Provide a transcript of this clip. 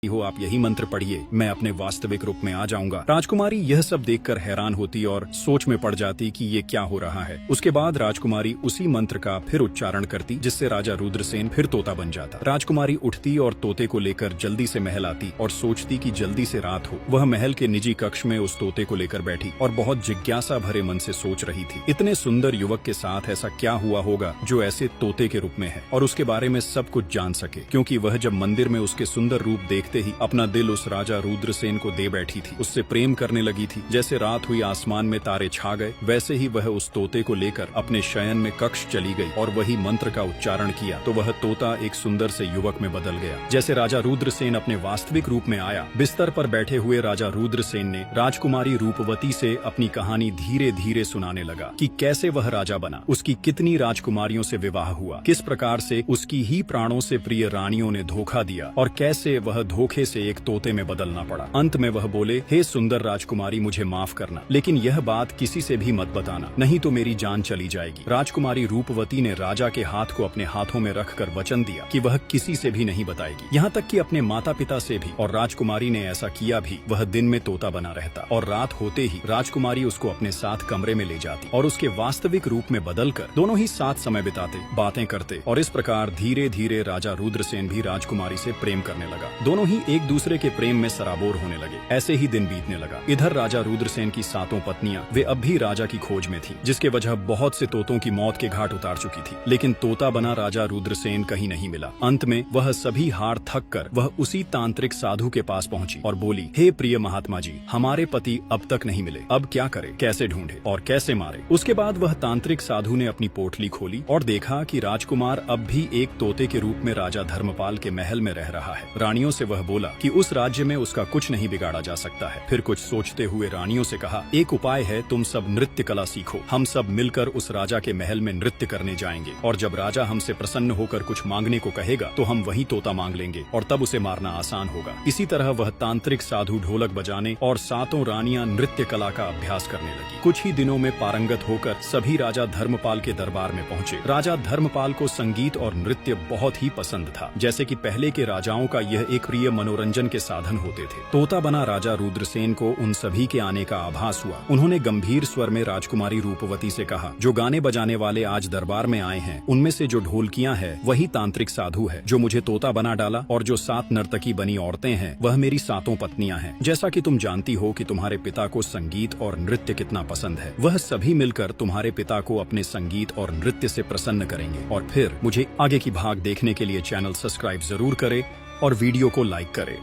हो आप यही मंत्र पढ़िए, मैं अपने वास्तविक रूप में आ जाऊंगा। राजकुमारी यह सब देखकर हैरान होती और सोच में पड़ जाती कि ये क्या हो रहा है। उसके बाद राजकुमारी उसी मंत्र का फिर उच्चारण करती, जिससे राजा रुद्रसेन फिर तोता बन जाता। राजकुमारी उठती और तोते को लेकर जल्दी से महल आती और सोचती कि जल्दी से रात हो। वह महल के निजी कक्ष में उस तोते को लेकर बैठी और बहुत जिज्ञासा भरे मन से सोच रही थी, इतने सुंदर युवक के साथ ऐसा क्या हुआ होगा जो ऐसे तोते के रूप में है और उसके बारे में सब कुछ जान सके, क्योंकि वह जब मंदिर में उसके सुंदर रूप देखते ही अपना दिल उस राजा रुद्रसेन को दे बैठी थी, उससे प्रेम करने लगी थी। जैसे रात हुई, आसमान में तारे छा गए, वैसे ही वह उस तोते को लेकर अपने शयन में कक्ष चली गई और वही मंत्र का उच्चारण किया तो वह तोता एक सुंदर से युवक में बदल गया। जैसे राजा रुद्रसेन अपने वास्तविक रूप में आया, बिस्तर पर बैठे हुए राजा रुद्रसेन ने राजकुमारी रूपवती से अपनी कहानी धीरे धीरे सुनाने लगा कि कैसे वह राजा बना, उसकी कितनी राजकुमारियों से विवाह हुआ, किस प्रकार से उसकी ही प्राणों से प्रिय रानियों ने धोखा दिया और कैसे वह धोखे से एक तोते में बदलना पड़ा। अंत में वह बोले, हे सुंदर राजकुमारी, मुझे माफ करना, लेकिन यह बात किसी से भी मत बताना, नहीं तो मेरी जान चली जाएगी। राजकुमारी रूपवती ने राजा के हाथ को अपने हाथों में रखकर वचन दिया कि वह किसी से भी नहीं बताएगी, यहाँ तक कि अपने माता पिता से भी। और राजकुमारी ने ऐसा किया भी। वह दिन में तोता बना रहता और रात होते ही राजकुमारी उसको अपने साथ कमरे में ले जाती और उसके वास्तविक रूप में बदलकर दोनों ही साथ समय बिताते, बातें करते और इस प्रकार धीरे धीरे राजा रुद्रसेन भी राजकुमारी से प्रेम करने लगा। दोनों ही एक दूसरे के प्रेम में सराबोर होने लगे। ऐसे ही दिन बीतने लगा। इधर राजा रुद्रसेन की 7 पत्नियां, वे अब भी राजा की खोज में थी, जिसके वजह बहुत से तोतों की मौत के घाट उतार चुकी थी, लेकिन तोता बना राजा रुद्रसेन कहीं नहीं मिला। अंत में वह सभी हार थक कर वह उसी तांत्रिक साधु के पास पहुंची और बोली, हे प्रिय महात्मा जी, हमारे पति अब तक नहीं मिले, अब क्या करे, कैसे ढूंढे और कैसे मारे। उसके बाद वह तांत्रिक साधु ने अपनी पोटली खोली और देखा कि राजकुमार अब भी एक तोते के रूप में राजा धर्मपाल के महल में रह रहा है। रानियों से वह बोला कि उस राज्य में उसका कुछ नहीं बिगाड़ा जा सकता है। फिर कुछ सोचते हुए रानियों से कहा, एक उपाय है, तुम सब नृत्य कला सीखो, हम सब मिलकर उस राजा के महल में नृत्य करने जाएंगे और जब राजा हमसे प्रसन्न होकर कुछ मांगने को कहेगा तो हम वही तोता मांग लेंगे और तब उसे मारना आसान होगा। इसी तरह वह तांत्रिक साधु ढोलक बजाने और 7 रानियां नृत्य कला का अभ्यास करने लगी। कुछ ही दिनों में पारंगत होकर सभी राजा धर्मपाल के दरबार में पहुंचे। राजा धर्मपाल को संगीत और नृत्य बहुत ही पसंद था, जैसे कि पहले के राजाओं का यह एक प्रिय मनोरंजन के साधन होते थे। तोता बना राजा रुद्रसेन को उन सभी के आने का आभास हुआ। उन्होंने गंभीर स्वर में राजकुमारी रूपवती से कहा, जो गाने बजाने वाले आज दरबार में आए हैं, उनमें से जो ढोलकियां हैं वही तांत्रिक साधु है जो मुझे तोता बना डाला, और जो 7 नर्तकी बनी औरतें हैं वह मेरी 7 पत्नियां हैं। जैसा कि तुम जानती हो कि तुम्हारे पिता को संगीत और नृत्य कितना पसंद है, वह सभी मिलकर तुम्हारे पिता को अपने संगीत और नृत्य से प्रसन्न करेंगे। और फिर मुझे आगे की भाग देखने के लिए चैनल सब्सक्राइब जरूर करें और वीडियो को लाइक करें।